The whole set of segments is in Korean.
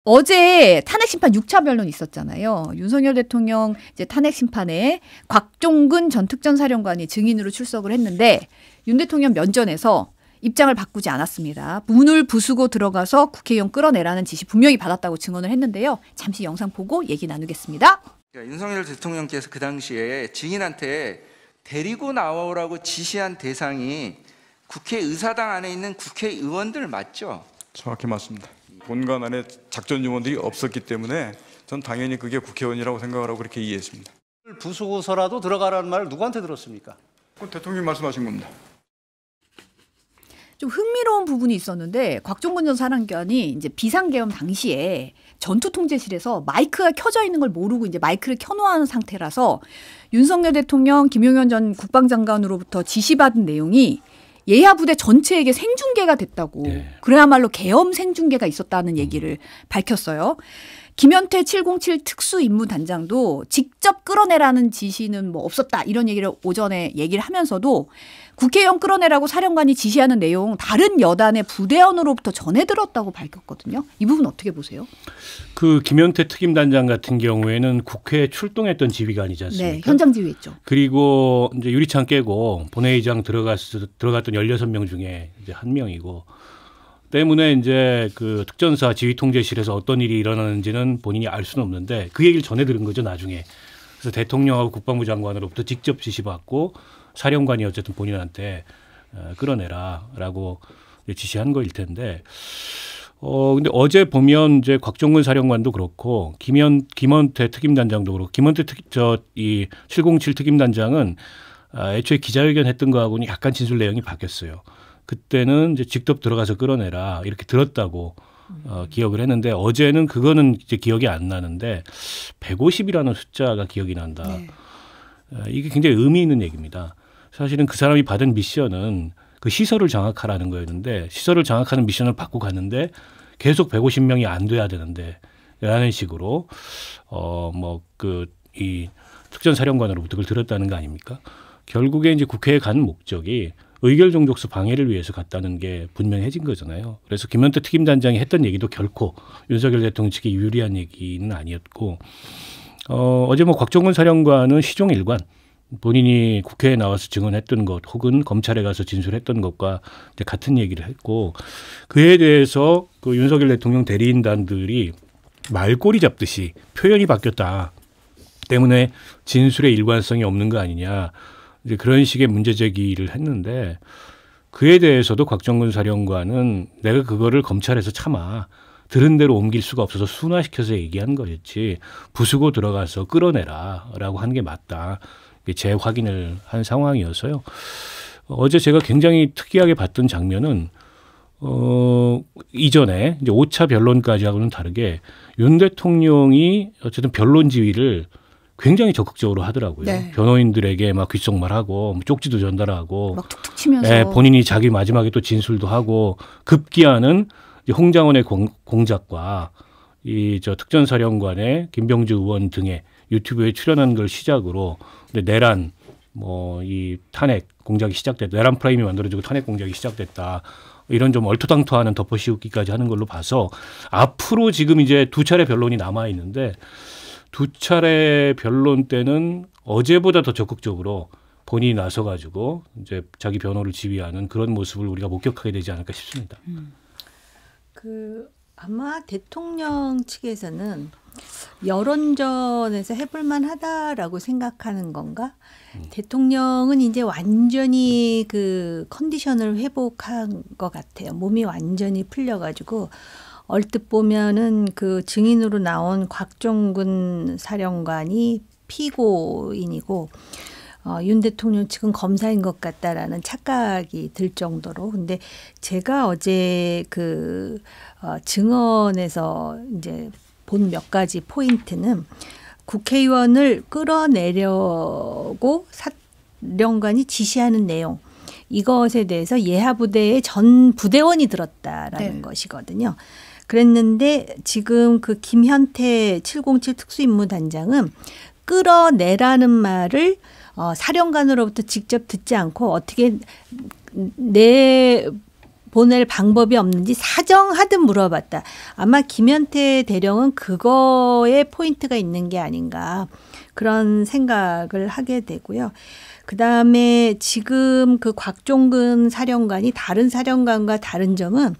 어제 탄핵 심판 6차 변론 있었잖아요. 윤석열 대통령 이제 탄핵 심판에 곽종근 전 특전사령관이 증인으로 출석을 했는데 윤 대통령 면전에서 입장을 바꾸지 않았습니다. 문을 부수고 들어가서 국회의원 끌어내라는 지시 분명히 받았다고 증언을 했는데요. 잠시 영상 보고 얘기 나누겠습니다. 윤석열 대통령께서 그 당시에 증인한테 데리고 나오라고 지시한 대상이 국회의사당 안에 있는 국회의원들 맞죠? 정확히 맞습니다. 본관 안에 작전 요원들이 없었기 때문에 전 당연히 그게 국회의원이라고 생각을 하고 그렇게 이해했습니다. 부수고서라도 들어가라는 말을 누구한테 들었습니까? 대통령이 말씀하신 겁니다. 좀 흥미로운 부분이 있었는데 곽종근 전 사령관이 이제 비상계엄 당시에 전투통제실에서 마이크가 켜져 있는 걸 모르고 이제 마이크를 켜놓은 상태라서 윤석열 대통령, 김용현 전 국방장관으로부터 지시받은 내용이 예하 부대 전체에게 생중계가 됐다고. 네. 그래야말로 계엄 생중계가 있었다는 얘기를 밝혔어요. 김현태 707 특수임무단장도 직접 끌어내라는 지시는 뭐 없었다 이런 얘기를 오전에 얘기를 하면서도 국회의원 끌어내라고 사령관이 지시하는 내용 다른 여단의 부대원으로부터 전해 들었다고 밝혔거든요. 이 부분 어떻게 보세요? 그 김현태 특임단장 같은 경우에는 국회에 출동했던 지휘관이지 않습니까? 네, 현장 지휘했죠. 그리고 이제 유리창 깨고 본회의장 들어갔던 16명 중에 이제 한 명이고 때문에 이제 그 특전사 지휘통제실에서 어떤 일이 일어나는지는 본인이 알 수는 없는데 그 얘기를 전해 들은 거죠, 나중에. 그래서 대통령하고 국방부 장관으로부터 직접 지시받고 사령관이 어쨌든 본인한테 끌어내라라고 지시한 거일 텐데 근데 어제 보면 이제 곽종근 사령관도 그렇고 김원태 특임단장도 그렇고 김원태 이 707 특임단장은 애초에 기자회견 했던 거하고는 약간 진술 내용이 바뀌었어요. 그때는 이제 직접 들어가서 끌어내라 이렇게 들었다고 기억을 했는데 어제는 그거는 이제 기억이 안 나는데 150이라는 숫자가 기억이 난다. 네. 이게 굉장히 의미 있는 얘기입니다. 사실은 그 사람이 받은 미션은 그 시설을 장악하라는 거였는데 시설을 장악하는 미션을 받고 갔는데 계속 150명이 안 돼야 되는데 라는 식으로 이 특전사령관으로부터 그걸 들었다는 거 아닙니까? 결국에 이제 국회에 간 목적이 의결 종족수 방해를 위해서 갔다는 게 분명해진 거잖아요. 그래서 김현태 특임단장이 했던 얘기도 결코 윤석열 대통령 측에 유리한 얘기는 아니었고 어제 뭐 곽종근 사령관은 시종일관 본인이 국회에 나와서 증언했던 것 혹은 검찰에 가서 진술했던 것과 이제 같은 얘기를 했고 그에 대해서 그 윤석열 대통령 대리인단들이 말꼬리 잡듯이 표현이 바뀌었다 때문에 진술의 일관성이 없는 거 아니냐 이제 그런 식의 문제 제기를 했는데 그에 대해서도 곽종근 사령관은 내가 그거를 검찰에서 참아 들은 대로 옮길 수가 없어서 순화시켜서 얘기한 거였지 부수고 들어가서 끌어내라라고 하는 게 맞다. 재확인을 한 상황이어서요. 어제 제가 굉장히 특이하게 봤던 장면은 이전에 이제 5차 변론까지 하고는 다르게 윤 대통령이 어쨌든 변론 지휘를 굉장히 적극적으로 하더라고요. 네. 변호인들에게 막 귓속말하고 쪽지도 전달하고 막 툭툭 치면서 네, 본인이 자기 마지막에 또 진술도 하고 급기야는 홍장원의 공작과 이 특전사령관의 김병주 의원 등의 유튜브에 출연한 걸 시작으로 내란 이 탄핵 공작이 시작됐다. 내란 프레임이 만들어지고 탄핵 공작이 시작됐다. 이런 좀 얼토당토하는 덮어씌우기까지 하는 걸로 봐서 앞으로 지금 이제 2차례 변론이 남아 있는데 2차례 변론 때는 어제보다 더 적극적으로 본인이 나서가지고 이제 자기 변호를 지휘하는 그런 모습을 우리가 목격하게 되지 않을까 싶습니다. 아마 대통령 측에서는 여론전에서 해볼만 하다라고 생각하는 건가? 대통령은 이제 완전히 그 컨디션을 회복한 것 같아요. 몸이 완전히 풀려가지고 얼뜻 보면은 그 증인으로 나온 곽종근 사령관이 피고인이고 윤 대통령 측은 검사인 것 같다라는 착각이 들 정도로. 근데 제가 어제 그 증언에서 이제 본 몇 가지 포인트는 국회의원을 끌어내려고 사령관이 지시하는 내용 이것에 대해서 예하부대의 전 부대원이 들었다라는 네. 것이거든요. 그랬는데 지금 그 김현태 707 특수임무단장은 끌어내라는 말을 사령관으로부터 직접 듣지 않고 어떻게 보낼 방법이 없는지 사정하듯 물어봤다. 아마 김현태 대령은 그거에 포인트가 있는 게 아닌가 그런 생각을 하게 되고요. 그다음에 지금 그 곽종근 사령관이 다른 사령관과 다른 점은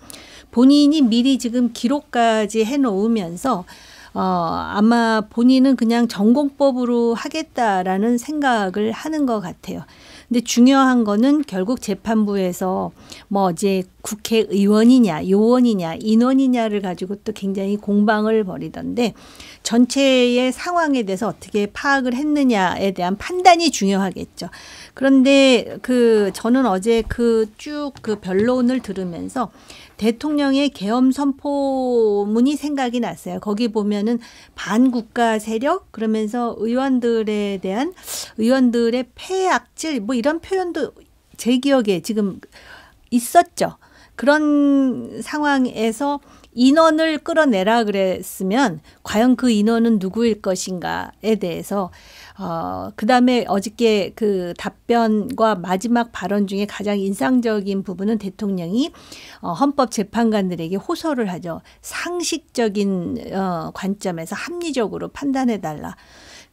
본인이 미리 지금 기록까지 해놓으면서 아마 본인은 그냥 전공법으로 하겠다라는 생각을 하는 것 같아요. 근데 중요한 거는 결국 재판부에서 뭐 이제 국회의원이냐 요원이냐 인원이냐를 가지고 또 굉장히 공방을 벌이던데 전체의 상황에 대해서 어떻게 파악을 했느냐에 대한 판단이 중요하겠죠. 그런데 저는 어제 쭉 변론을 들으면서 대통령의 계엄 선포문이 생각이 났어요. 거기 보면은 반국가 세력 그러면서 의원들에 대한 의원들의 폐악질 뭐 이런 표현도 제 기억에 지금 있었죠. 그런 상황에서 인원을 끌어내라 그랬으면 과연 그 인원은 누구일 것인가에 대해서 그다음에 어저께 그 답변과 마지막 발언 중에 가장 인상적인 부분은 대통령이 헌법재판관들에게 호소를 하죠. 상식적인 관점에서 합리적으로 판단해달라.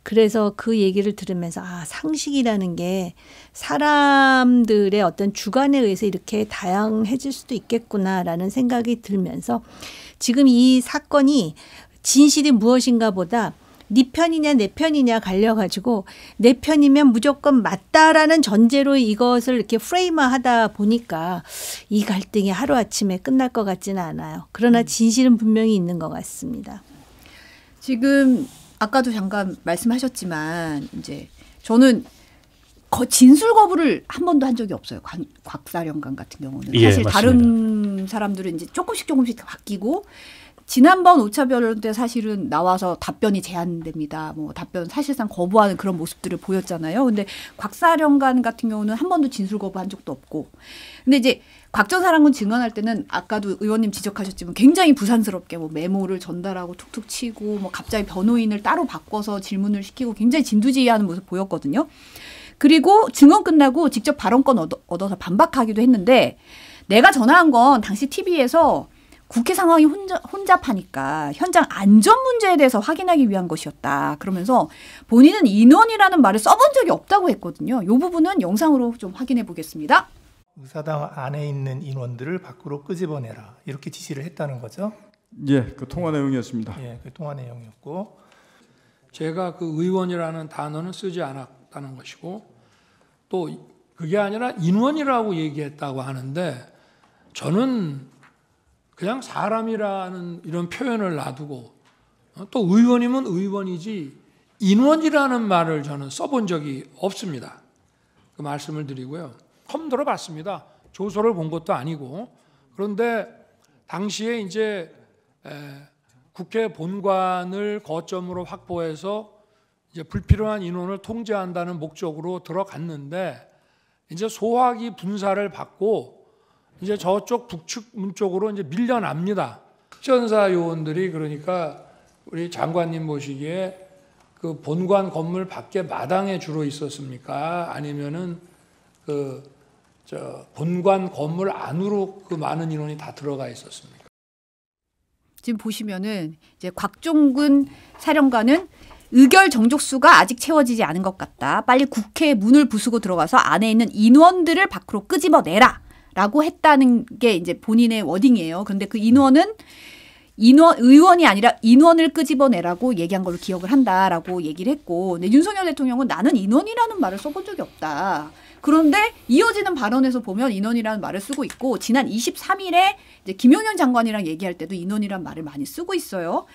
그래서 그 얘기를 들으면서 상식이라는 게 사람들의 어떤 주관에 의해서 이렇게 다양해질 수도 있겠구나라는 생각이 들면서 지금 이 사건이 진실이 무엇인가 보다 네 편이냐 내 편이냐 갈려가지고 내 편이면 무조건 맞다라는 전제로 이것을 이렇게 프레임화하다 보니까 이 갈등이 하루아침에 끝날 것 같지는 않아요. 그러나 진실은 분명히 있는 것 같습니다. 지금 아까도 잠깐 말씀하셨지만 이제 저는 진술 거부를 한 번도 한 적이 없어요. 곽 사령관 같은 경우는 사실 맞습니다. 다른 사람들은 이제 조금씩 바뀌고 지난번 5차 변론 때 사실은 나와서 답변이 제한됩니다. 뭐 답변 사실상 거부하는 그런 모습들을 보였잖아요. 근데 곽 사령관 같은 경우는 한 번도 진술 거부한 적도 없고. 근데 이제 곽 전 사령관 증언할 때는 아까도 의원님 지적하셨지만 굉장히 부산스럽게 뭐 메모를 전달하고 툭툭 치고 뭐 갑자기 변호인을 따로 바꿔서 질문을 시키고 굉장히 진두지휘하는 모습 보였거든요. 그리고 증언 끝나고 직접 발언권 얻어서 반박하기도 했는데 내가 전화한 건 당시 TV에서 국회 상황이 혼잡하니까 현장 안전 문제에 대해서 확인하기 위한 것이었다. 그러면서 본인은 인원이라는 말을 써본 적이 없다고 했거든요. 이 부분은 영상으로 좀 확인해 보겠습니다. 의사당 안에 있는 인원들을 밖으로 끄집어내라 이렇게 지시를 했다는 거죠. 예, 그 통화 내용이었습니다. 예, 그 통화 내용이었고 제가 그 의원이라는 단어는 쓰지 않았다는 것이고 또 그게 아니라 인원이라고 얘기했다고 하는데 저는 그냥 사람이라는 이런 표현을 놔두고 또 의원이면 의원이지 인원이라는 말을 저는 써본 적이 없습니다. 그 말씀을 드리고요. 처음 들어봤습니다. 조서를 본 것도 아니고. 그런데 당시에 이제 국회 본관을 거점으로 확보해서 이제 불필요한 인원을 통제한다는 목적으로 들어갔는데 이제 소화기 분사를 받고 이제 저쪽 북측 문 쪽으로 이제 밀려납니다. 특전사 요원들이 그러니까 우리 장관님 보시기에 그 본관 건물 밖에 마당에 주로 있었습니까? 아니면은 본관 건물 안으로 그 많은 인원이 다 들어가 있었습니까? 지금 보시면은 이제 곽종근 사령관은 의결 정족수가 아직 채워지지 않은 것 같다. 빨리 국회 문을 부수고 들어가서 안에 있는 인원들을 밖으로 끄집어내라. 라고 했다는 게 이제 본인의 워딩이에요. 그런데 그 의원이 아니라 인원을 끄집어내라고 얘기한 걸로 기억을 한다라고 얘기를 했고, 근데 윤석열 대통령은 나는 인원이라는 말을 써본 적이 없다. 그런데 이어지는 발언에서 보면 인원이라는 말을 쓰고 있고, 지난 23일에 이제 김용현 장관이랑 얘기할 때도 인원이라는 말을 많이 쓰고 있어요.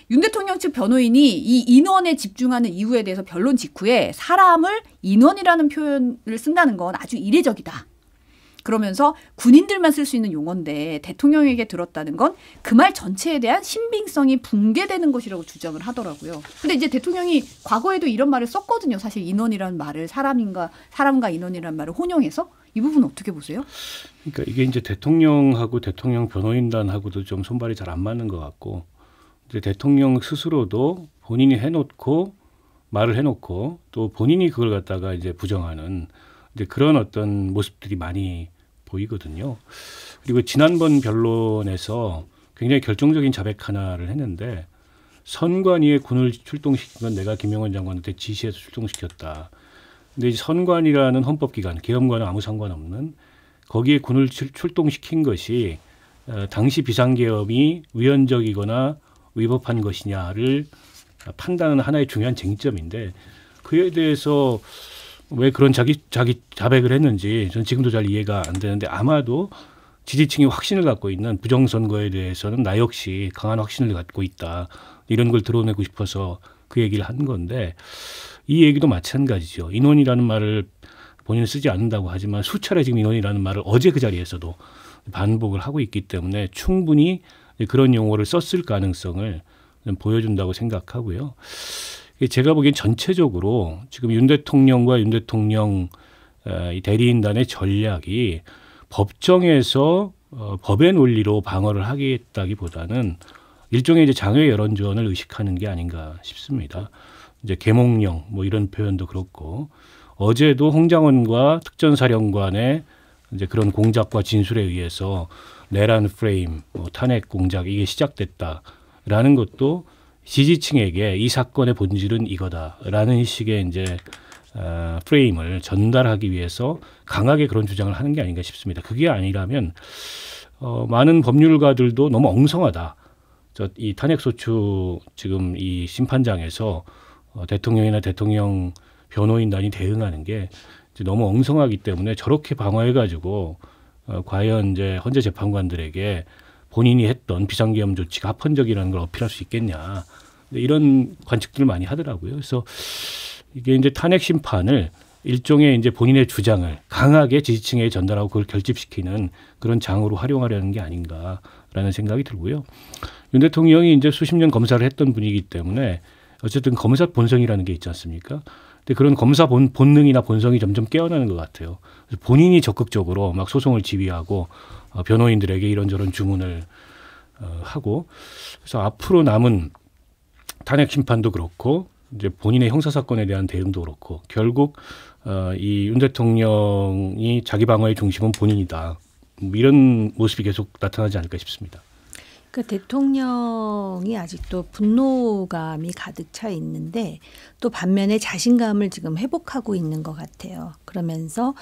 윤 대통령 측 변호인이 이 인원에 집중하는 이유에 대해서 변론 직후에 사람을 인원이라는 표현을 쓴다는 건 아주 이례적이다. 그러면서 군인들만 쓸 수 있는 용어인데 대통령에게 들었다는 건 그 말 전체에 대한 신빙성이 붕괴되는 것이라고 주장을 하더라고요. 근데 이제 대통령이 과거에도 이런 말을 썼거든요. 사실 인원이라는 말을 사람과 인원이라는 말을 혼용해서. 이 부분 어떻게 보세요? 그러니까 이게 이제 대통령하고 대통령 변호인단하고도 좀 손발이 잘 안 맞는 것 같고, 이제 대통령 스스로도 본인이 해놓고 말을 해놓고 또 본인이 그걸 갖다가 이제 부정하는 이제 그런 어떤 모습들이 많이 보이거든요. 그리고 지난번 변론에서 굉장히 결정적인 자백 하나를 했는데 선관위에 군을 출동시킨 건 내가 김영원 장관한테 지시해서 출동시켰다. 근데 이 선관위라는 헌법기관, 계엄과는 아무 상관없는 거기에 군을 출동시킨 것이 당시 비상계엄이 위헌적이거나 위법한 것이냐를 판단하는 하나의 중요한 쟁점인데 그에 대해서 왜 그런 자기 자백을 했는지 저는 지금도 잘 이해가 안 되는데 아마도 지지층이 확신을 갖고 있는 부정선거에 대해서는 나 역시 강한 확신을 갖고 있다. 이런 걸 드러내고 싶어서 그 얘기를 한 건데 이 얘기도 마찬가지죠. 인원이라는 말을 본인은 쓰지 않는다고 하지만 수차례 지금 인원이라는 말을 어제 그 자리에서도 반복을 하고 있기 때문에 충분히 그런 용어를 썼을 가능성을 보여준다고 생각하고요. 제가 보기엔 전체적으로 지금 윤 대통령과 윤 대통령 이 대리인단의 전략이 법정에서 법의 논리로 방어를 하겠다기보다는 일종의 이제 장외 여론전을 의식하는 게 아닌가 싶습니다. 이제 계몽령 뭐 이런 표현도 그렇고 어제도 홍장원과 특전사령관의 이제 그런 공작과 진술에 의해서 내란 프레임, 뭐 탄핵 공작 이게 시작됐다라는 것도 지지층에게 이 사건의 본질은 이거다라는 식의 이제 프레임을 전달하기 위해서 강하게 그런 주장을 하는 게 아닌가 싶습니다. 그게 아니라면 많은 법률가들도 너무 엉성하다. 이 탄핵소추 지금 이 심판장에서 대통령이나 대통령 변호인단이 대응하는 게 이제 너무 엉성하기 때문에 저렇게 방어해가지고 과연 이제 헌재 재판관들에게 본인이 했던 비상계엄 조치가 합헌적이라는 걸 어필할 수 있겠냐 이런 관측들을 많이 하더라고요. 그래서 이게 이제 탄핵 심판을 일종의 이제 본인의 주장을 강하게 지지층에 전달하고 그걸 결집시키는 그런 장으로 활용하려는 게 아닌가라는 생각이 들고요. 윤 대통령이 이제 수십 년 검사를 했던 분이기 때문에 어쨌든 검사 본성이라는 게 있지 않습니까? 근데 그런 검사 본능이나 본성이 점점 깨어나는 것 같아요. 그래서 본인이 적극적으로 막 소송을 지휘하고 변호인들에게 이런저런 주문을 하고 그래서 앞으로 남은 탄핵 심판도 그렇고 이제 본인의 형사 사건에 대한 대응도 그렇고 결국 이 윤 대통령이 자기 방어의 중심은 본인이다. 뭐 이런 모습이 계속 나타나지 않을까 싶습니다. 그 대통령이 아직도 분노감이 가득 차 있는데 또 반면에 자신감을 지금 회복하고 있는 것 같아요. 그러면서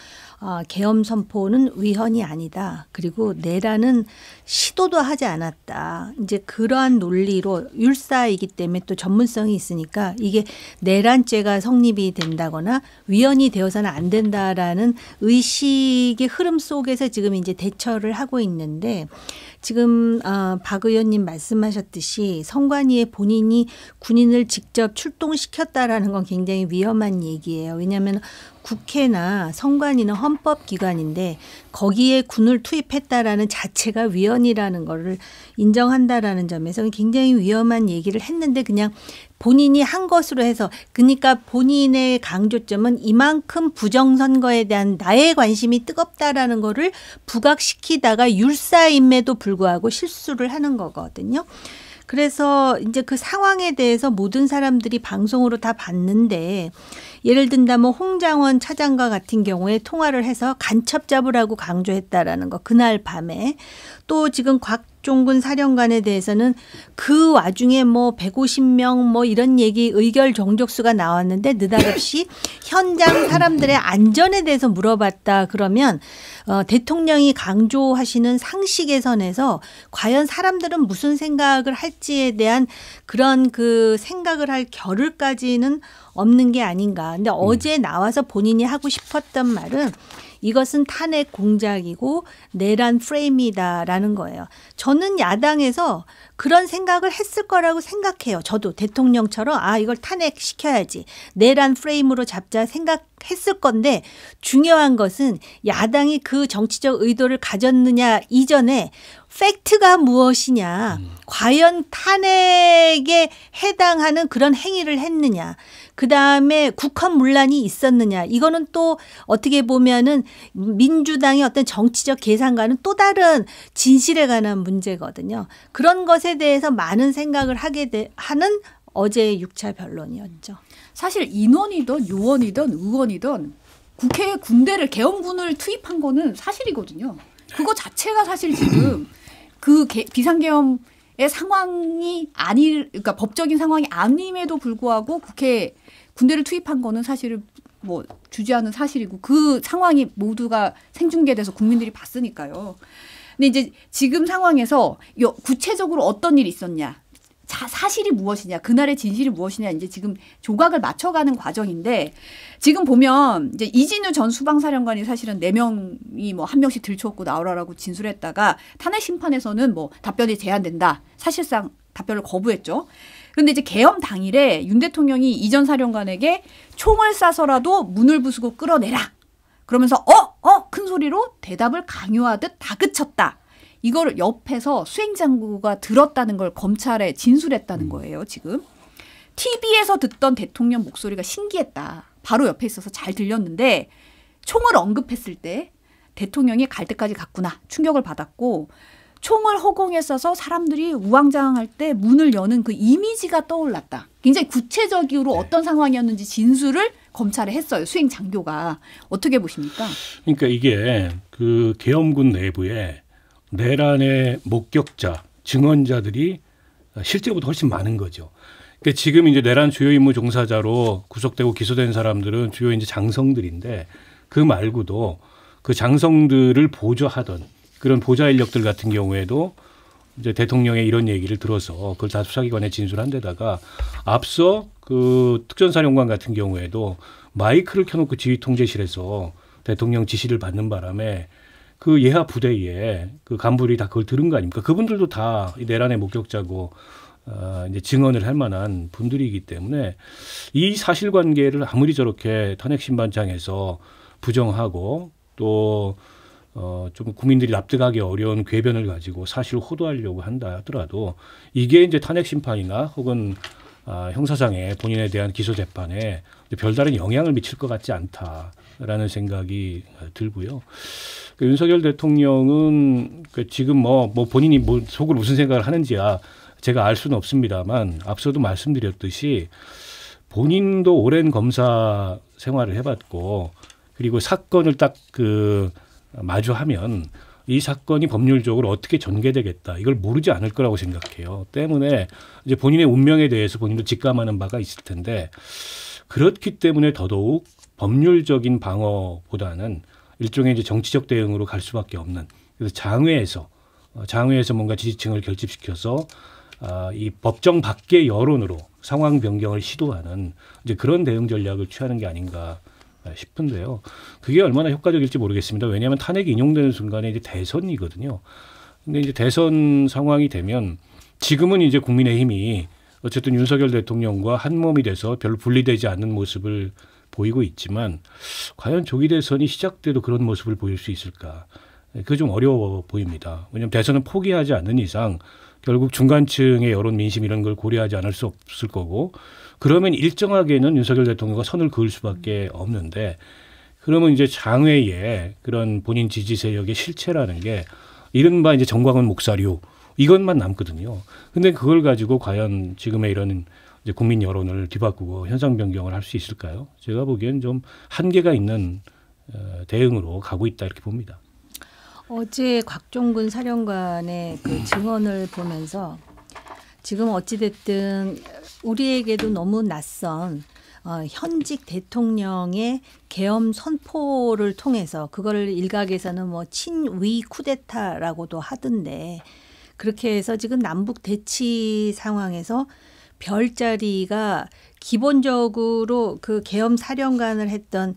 계엄 선포는 위헌이 아니다. 그리고 내란은 시도도 하지 않았다. 이제 그러한 논리로 율사이기 때문에 또 전문성이 있으니까 이게 내란죄가 성립이 된다거나 위헌이 되어서는 안 된다라는 의식의 흐름 속에서 지금 이제 대처를 하고 있는데 지금 박 의원님 말씀하셨듯이 선관위에 본인이 군인을 직접 출동시켰다라는 건 굉장히 위험한 얘기예요. 왜냐하면 국회나 선관위는 헌법기관인데 거기에 군을 투입했다라는 자체가 위헌이라는 거를 인정한다라는 점에서 굉장히 위험한 얘기를 했는데 그냥 본인이 한 것으로 해서 그러니까 본인의 강조점은 이만큼 부정선거에 대한 나의 관심이 뜨겁다라는 거를 부각시키다가 율사임에도 불구하고 실수를 하는 거거든요. 그래서 이제 그 상황에 대해서 모든 사람들이 방송으로 다 봤는데 예를 든다면 홍장원 차장과 같은 경우에 통화를 해서 간첩 잡으라고 강조했다라는 거 그날 밤에 또 지금 곽종근 사령관에 대해서는 그 와중에 뭐 150명 뭐 이런 얘기 의결 정족수가 나왔는데 느닷없이 현장 사람들의 안전에 대해서 물어봤다 그러면 대통령이 강조하시는 상식의 선에서 과연 사람들은 무슨 생각을 할지에 대한 그런 그 생각을 할 겨를까지는 없는 게 아닌가. 근데 어제 나와서 본인이 하고 싶었던 말은 이것은 탄핵 공작이고 내란 프레임이다라는 거예요. 저는 야당에서 그런 생각을 했을 거라고 생각해요. 저도 대통령처럼 이걸 탄핵시켜야지. 내란 프레임으로 잡자 생각했을 건데 중요한 것은 야당이 그 정치적 의도를 가졌느냐 이전에 팩트가 무엇이냐. 과연 탄핵에 해당하는 그런 행위를 했느냐. 그다음에 국헌문란이 있었느냐. 이거는 또 어떻게 보면은 민주당의 어떤 정치적 계산과는 또 다른 진실에 관한 문제거든요. 그런 것에 대해서 많은 생각을 하는 어제의 6차 변론이었죠. 사실 인원이든 요원이든 의원이든 국회에 군대를 계엄군을 투입한 거는 사실이거든요. 그거 자체가 사실 지금 그 비상계엄의 상황이 그러니까 법적인 상황이 아님에도 불구하고 국회에 군대를 투입한 거는 사실은 뭐 주지하는 사실이고 그 상황이 모두가 생중계돼서 국민들이 봤으니까요. 근데 이제 지금 상황에서 구체적으로 어떤 일이 있었냐, 사실이 무엇이냐, 그날의 진실이 무엇이냐 이제 지금 조각을 맞춰가는 과정인데 지금 보면 이제 이진우 전 수방사령관이 사실은 4명이 뭐 1명씩 들쳐오고 나오라라고 진술했다가 탄핵 심판에서는 뭐 답변이 제한된다. 사실상 답변을 거부했죠. 그런데 이제 계엄 당일에 윤 대통령이 이 전 사령관에게 총을 쏴서라도 문을 부수고 끌어내라. 그러면서 큰 소리로 대답을 강요하듯 다그쳤다. 이걸 옆에서 수행장구가 들었다는 걸 검찰에 진술했다는 거예요. 지금. TV에서 듣던 대통령 목소리가 신기했다. 바로 옆에 있어서 잘 들렸는데 총을 언급했을 때 대통령이 갈 때까지 갔구나. 충격을 받았고 총을 허공에 쏴서 사람들이 우왕좌왕할 때 문을 여는 그 이미지가 떠올랐다. 굉장히 구체적으로 어떤 상황이었는지 진술을 검찰에 했어요. 수행 장교가. 어떻게 보십니까? 그러니까 이게 그 계엄군 내부에 내란의 목격자, 증언자들이 실제보다 훨씬 많은 거죠. 그러니까 지금 이제 내란 주요 임무 종사자로 구속되고 기소된 사람들은 주요 이제 장성들인데 그 말고도 그 장성들을 보좌하던 그런 보좌 인력들 같은 경우에도 이제 대통령의 이런 얘기를 들어서 그걸 다 수사기관에 진술한 데다가 앞서 그 특전사령관 같은 경우에도 마이크를 켜놓고 지휘통제실에서 대통령 지시를 받는 바람에 그 예하 부대에 그 간부들이 다 그걸 들은 거 아닙니까? 그분들도 다 내란의 목격자고 이제 증언을 할 만한 분들이기 때문에 이 사실관계를 아무리 저렇게 탄핵심판장에서 부정하고 또 좀 국민들이 납득하기 어려운 궤변을 가지고 사실을 호도하려고 한다 하더라도 이게 이제 탄핵심판이나 혹은 형사상의 본인에 대한 기소재판에 별다른 영향을 미칠 것 같지 않다라는 생각이 들고요. 윤석열 대통령은 지금 뭐 본인이 속으로 무슨 생각을 하는지야 제가 알 수는 없습니다만 앞서도 말씀드렸듯이 본인도 오랜 검사 생활을 해봤고 그리고 사건을 딱 마주하면 이 사건이 법률적으로 어떻게 전개되겠다 이걸 모르지 않을 거라고 생각해요. 때문에 이제 본인의 운명에 대해서 본인도 직감하는 바가 있을 텐데 그렇기 때문에 더더욱 법률적인 방어보다는 일종의 이제 정치적 대응으로 갈 수밖에 없는 그래서 장외에서 뭔가 지지층을 결집시켜서 이 법정 밖의 여론으로 상황 변경을 시도하는 이제 그런 대응 전략을 취하는 게 아닌가 싶은데요. 그게 얼마나 효과적일지 모르겠습니다. 왜냐하면 탄핵이 인용되는 순간에 이제 대선이거든요. 근데 이제 대선 상황이 되면 지금은 이제 국민의힘이 어쨌든 윤석열 대통령과 한 몸이 돼서 별로 분리되지 않는 모습을 보이고 있지만 과연 조기 대선이 시작돼도 그런 모습을 보일 수 있을까? 그게 좀 어려워 보입니다. 왜냐하면 대선은 포기하지 않는 이상 결국 중간층의 여론 민심 이런 걸 고려하지 않을 수 없을 거고 그러면 일정하게는 윤석열 대통령과 선을 그을 수밖에 없는데 그러면 이제 장외에 그런 본인 지지 세력의 실체라는 게 이른바 이제 정광훈 목사류 이것만 남거든요. 근데 그걸 가지고 과연 지금의 이런 이제 국민 여론을 뒤바꾸고 현상 변경을 할 수 있을까요? 제가 보기엔 좀 한계가 있는 대응으로 가고 있다 이렇게 봅니다. 어제 곽종근 사령관의 그 증언을 보면서 지금 어찌됐든 우리에게도 너무 낯선 현직 대통령의 계엄 선포를 통해서 그거를 일각에서는 뭐 친위 쿠데타라고도 하던데 그렇게 해서 지금 남북 대치 상황에서 별자리가 기본적으로 그 계엄 사령관을 했던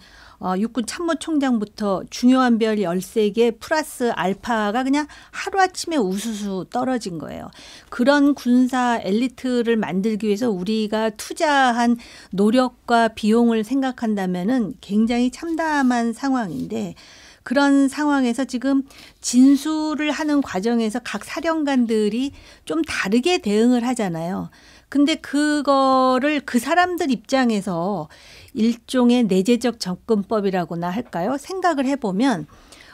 육군 참모총장부터 중요한 별 13개 플러스 알파가 그냥 하루아침에 우수수 떨어진 거예요. 그런 군사 엘리트를 만들기 위해서 우리가 투자한 노력과 비용을 생각한다면은 굉장히 참담한 상황인데 그런 상황에서 지금 진술을 하는 과정에서 각 사령관들이 좀 다르게 대응을 하잖아요. 근데 그거를 그 사람들 입장에서 일종의 내재적 접근법이라고나 할까요? 생각을 해보면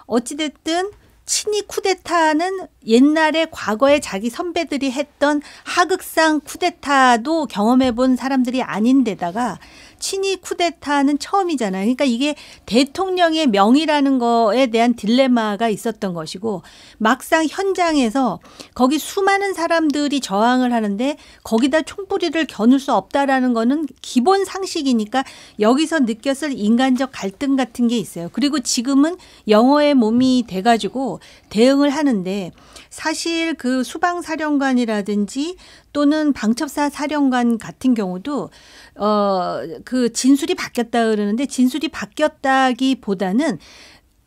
어찌됐든 친위 쿠데타는 옛날에 과거에 자기 선배들이 했던 하극상 쿠데타도 경험해 본 사람들이 아닌데다가 친위 쿠데타는 처음이잖아요. 그러니까 이게 대통령의 명이라는 거에 대한 딜레마가 있었던 것이고 막상 현장에서 거기 수많은 사람들이 저항을 하는데 거기다 총뿌리를 겨눌 수 없다라는 거는 기본 상식이니까 여기서 느꼈을 인간적 갈등 같은 게 있어요. 그리고 지금은 영어의 몸이 돼가지고 대응을 하는데 사실 그 수방사령관이라든지 또는 방첩사 사령관 같은 경우도 그 진술이 바뀌었다 그러는데 진술이 바뀌었다기보다는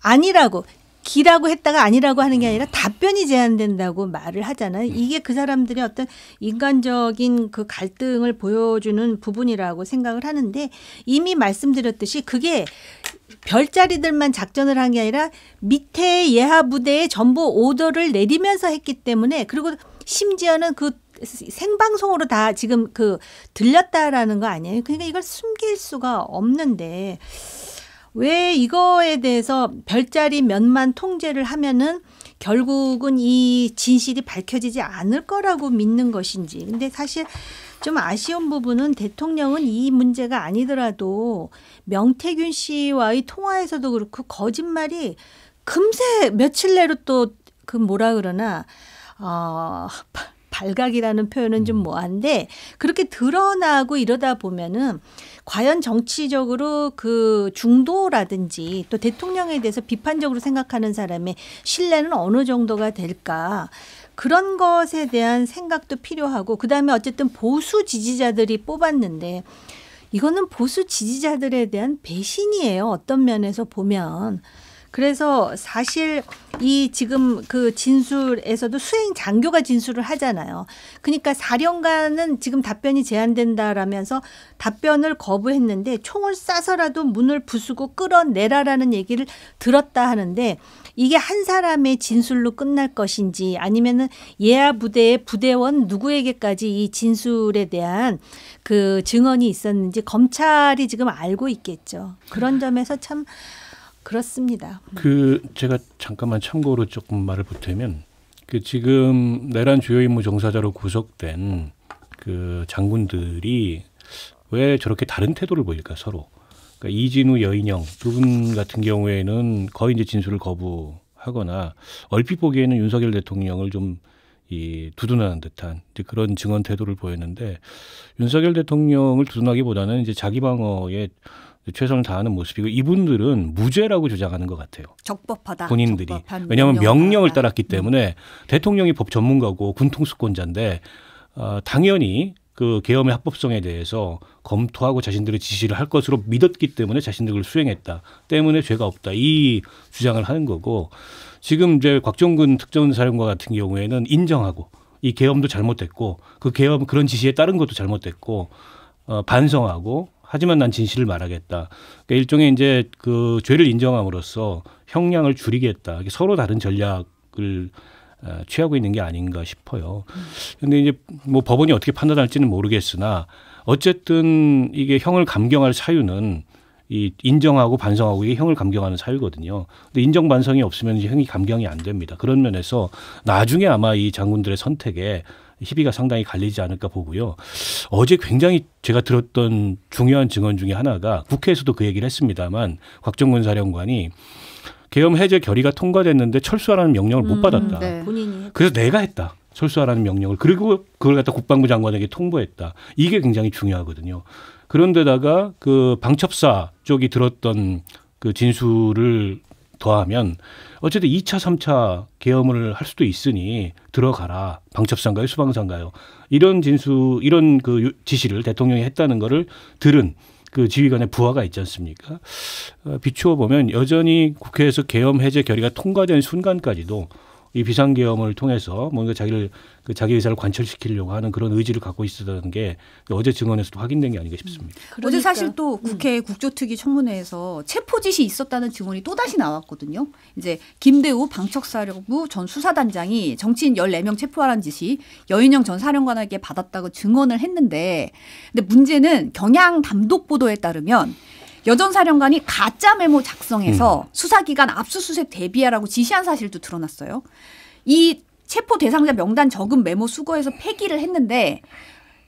아니라고 기라고 했다가 아니라고 하는 게 아니라 답변이 제한된다고 말을 하잖아요. 이게 그 사람들의 어떤 인간적인 그 갈등을 보여주는 부분이라고 생각을 하는데 이미 말씀드렸듯이 그게 별자리들만 작전을 한 게 아니라 밑에 예하 부대에 전부 오더를 내리면서 했기 때문에 그리고 심지어는 그 생방송으로 다 지금 그 들렸다라는 거 아니에요. 그러니까 이걸 숨길 수가 없는데 왜 이거에 대해서 별자리 몇만 통제를 하면은 결국은 이 진실이 밝혀지지 않을 거라고 믿는 것인지. 근데 사실 좀 아쉬운 부분은 대통령은 이 문제가 아니더라도 명태균 씨와의 통화에서도 그렇고 거짓말이 금세 며칠 내로 또 그 뭐라 그러나 발각이라는 표현은 좀 뭐한데 그렇게 드러나고 이러다 보면은 과연 정치적으로 그 중도라든지 또 대통령에 대해서 비판적으로 생각하는 사람의 신뢰는 어느 정도가 될까 그런 것에 대한 생각도 필요하고 그다음에 어쨌든 보수 지지자들이 뽑았는데 이거는 보수 지지자들에 대한 배신이에요. 어떤 면에서 보면. 그래서 사실 이 지금 그 진술에서도 수행 장교가 진술을 하잖아요. 그러니까 사령관은 지금 답변이 제한된다라면서 답변을 거부했는데 총을 쏴서라도 문을 부수고 끌어내라라는 얘기를 들었다 하는데 이게 한 사람의 진술로 끝날 것인지 아니면은 예하 부대의 부대원 누구에게까지 이 진술에 대한 그 증언이 있었는지 검찰이 지금 알고 있겠죠. 그런 점에서 참 그렇습니다. 그 제가 잠깐만 참고로 조금 말을 보태면 그 지금 내란 주요 임무 종사자로 구속된 그 장군들이 왜 저렇게 다른 태도를 보일까 서로. 그러니까 이진우, 여인영 두 분 같은 경우에는 거의 이제 진술을 거부하거나 얼핏 보기에는 윤석열 대통령을 좀 두둔하는 듯한 이제 그런 증언 태도를 보였는데 윤석열 대통령을 두둔하기보다는 이제 자기 방어에 최선을 다하는 모습이고 이분들은 무죄라고 주장하는 것 같아요. 적법하다. 본인들이. 왜냐하면 명령을 따랐기 때문에 대통령이 법 전문가고 군통수권자인데 당연히 그 계엄의 합법성에 대해서 검토하고 자신들의 지시를 할 것으로 믿었기 때문에 자신들을 수행했다. 때문에 죄가 없다. 이 주장을 하는 거고 지금 이제 곽종근 특전사령관 같은 경우에는 인정하고 이 계엄도 잘못됐고 그 계엄 그런 지시에 따른 것도 잘못됐고 반성하고 하지만 난 진실을 말하겠다. 그러니까 일종의 이제 그 죄를 인정함으로써 형량을 줄이겠다. 서로 다른 전략을 취하고 있는 게 아닌가 싶어요. 그런데 이제 뭐 법원이 어떻게 판단할지는 모르겠으나 어쨌든 이게 형을 감경할 사유는 이 인정하고 반성하고 이게 형을 감경하는 사유거든요. 근데 인정 반성이 없으면 이제 형이 감경이 안 됩니다. 그런 면에서 나중에 아마 이 장군들의 선택에 희비가 상당히 갈리지 않을까 보고요. 어제 굉장히 제가 들었던 중요한 증언 중에 하나가 국회에서도 그 얘기를 했습니다만 곽종근 사령관이 계엄 해제 결의가 통과됐는데 철수하라는 명령을 못 받았다. 네. 그래서 내가 했다. 철수하라는 명령을. 그리고 그걸 갖다 국방부 장관에게 통보했다. 이게 굉장히 중요하거든요. 그런데다가 그 방첩사 쪽이 들었던 그 진술을 더하면 어쨌든 2차, 3차 계엄을 할 수도 있으니 들어가라. 방첩사인가요? 수방사인가요? 이런 이런 그 지시를 대통령이 했다는 거를 들은 그 지휘관의 부하가 있지 않습니까? 비추어 보면 여전히 국회에서 계엄 해제 결의가 통과된 순간까지도 이 비상계엄을 통해서 뭔가 자기 의사를 관철시키려고 하는 그런 의지를 갖고 있었다는 게 어제 증언에서도 확인된 게 아닌가 싶습니다. 어제 사실 또 국회 국조특위 청문회에서 체포짓이 있었다는 증언이 또다시 나왔거든요. 이제 김대우 방척사령부 전 수사단장이 정치인 14명 체포하라는 지시 여인영 전 사령관에게 받았다고 증언을 했는데 근데 문제는 경향 단독 보도에 따르면 여 전 사령관이 가짜 메모 작성해서 수사기관 압수수색 대비하라고 지시한 사실도 드러났어요. 이 체포 대상자 명단 적은 메모 수거해서 폐기를 했는데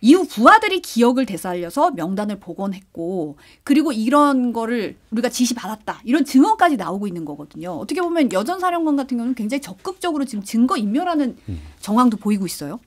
이후 부하들이 기억을 되살려서 명단을 복원했고 그리고 이런 거를 우리가 지시받았다. 이런 증언까지 나오고 있는 거거든요. 어떻게 보면 여전 사령관 같은 경우는 굉장히 적극적으로 지금 증거 인멸하는 정황도 보이고 있어요.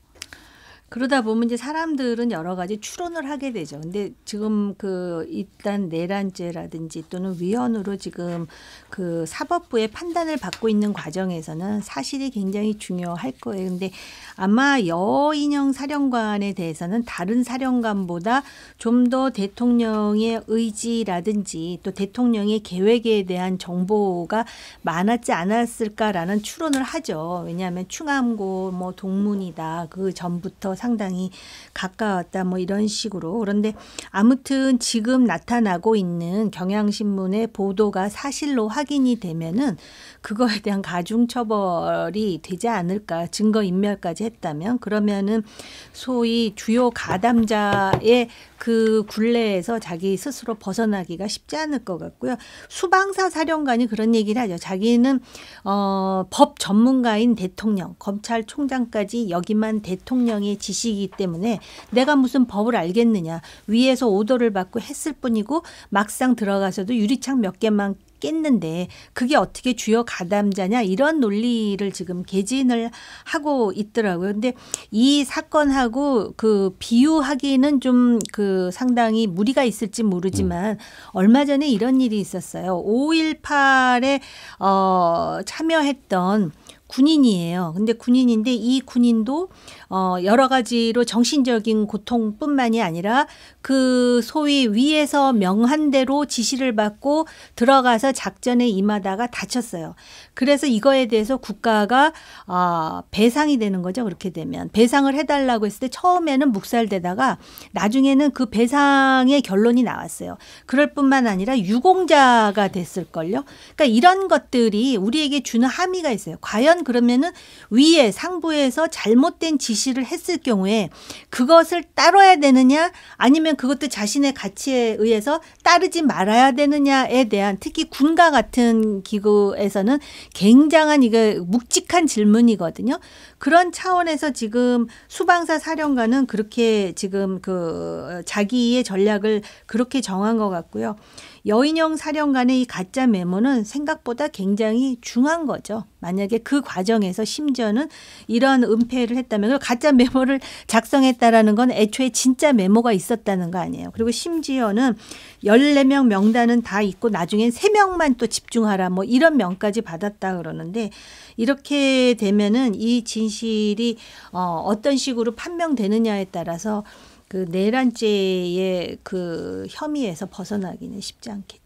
그러다 보면 이제 사람들은 여러 가지 추론을 하게 되죠. 근데 지금 그 일단 내란죄라든지 또는 위헌으로 지금 그 사법부의 판단을 받고 있는 과정에서는 사실이 굉장히 중요할 거예요. 근데 아마 여인영 사령관에 대해서는 다른 사령관보다 좀 더 대통령의 의지라든지 또 대통령의 계획에 대한 정보가 많았지 않았을까라는 추론을 하죠. 왜냐하면 충암고 뭐 동문이다. 그 전부터 상당히 가까웠다. 뭐 이런 식으로. 그런데 아무튼 지금 나타나고 있는 경향신문의 보도가 사실로 확인이 되면은 그거에 대한 가중처벌이 되지 않을까. 증거인멸까지 했다면 그러면은 소위 주요 가담자의 그 굴레에서 자기 스스로 벗어나기가 쉽지 않을 것 같고요. 수방사 사령관이 그런 얘기를 하죠. 자기는 법 전문가인 대통령, 검찰총장까지 여기만 대통령의 지시이기 때문에 내가 무슨 법을 알겠느냐. 위에서 오더를 받고 했을 뿐이고 막상 들어가서도 유리창 몇 개만 깼는데 그게 어떻게 주요 가담자냐 이런 논리를 지금 개진을 하고 있더라고요. 근데 이 사건하고 그 비유하기는 좀 그 상당히 무리가 있을지 모르지만 얼마 전에 이런 일이 있었어요. 5.18에 참여했던 군인이에요. 근데 군인인데 이 군인도 여러 가지로 정신적인 고통뿐만이 아니라 그 소위 위에서 명한 대로 지시를 받고 들어가서 작전에 임하다가 다쳤어요. 그래서 이거에 대해서 국가가 배상이 되는 거죠. 그렇게 되면 배상을 해달라고 했을 때 처음에는 묵살되다가 나중에는 그 배상의 결론이 나왔어요. 그럴 뿐만 아니라 유공자가 됐을걸요. 그러니까 이런 것들이 우리에게 주는 함의가 있어요. 과연 그러면은 위에 상부에서 잘못된 지시를 했을 경우에 그것을 따라야 되느냐 아니면 그것도 자신의 가치에 의해서 따르지 말아야 되느냐에 대한 특히 군과 같은 기구에서는 굉장한 이거 묵직한 질문이거든요. 그런 차원에서 지금 수방사 사령관은 그렇게 지금 그 자기의 전략을 그렇게 정한 것 같고요. 여인영 사령관의 이 가짜 메모는 생각보다 굉장히 중요한 거죠. 만약에 그 과정에서 심지어는 이런 은폐를 했다면 가짜 메모를 작성했다라는 건 애초에 진짜 메모가 있었다는 거 아니에요. 그리고 심지어는 14명 명단은 다 있고 나중엔 3명만 또 집중하라 뭐 이런 명까지 받았다 그러는데 이렇게 되면은 이 진실이 어떤 식으로 판명되느냐에 따라서 그 내란죄의 그 혐의에서 벗어나기는 쉽지 않겠죠.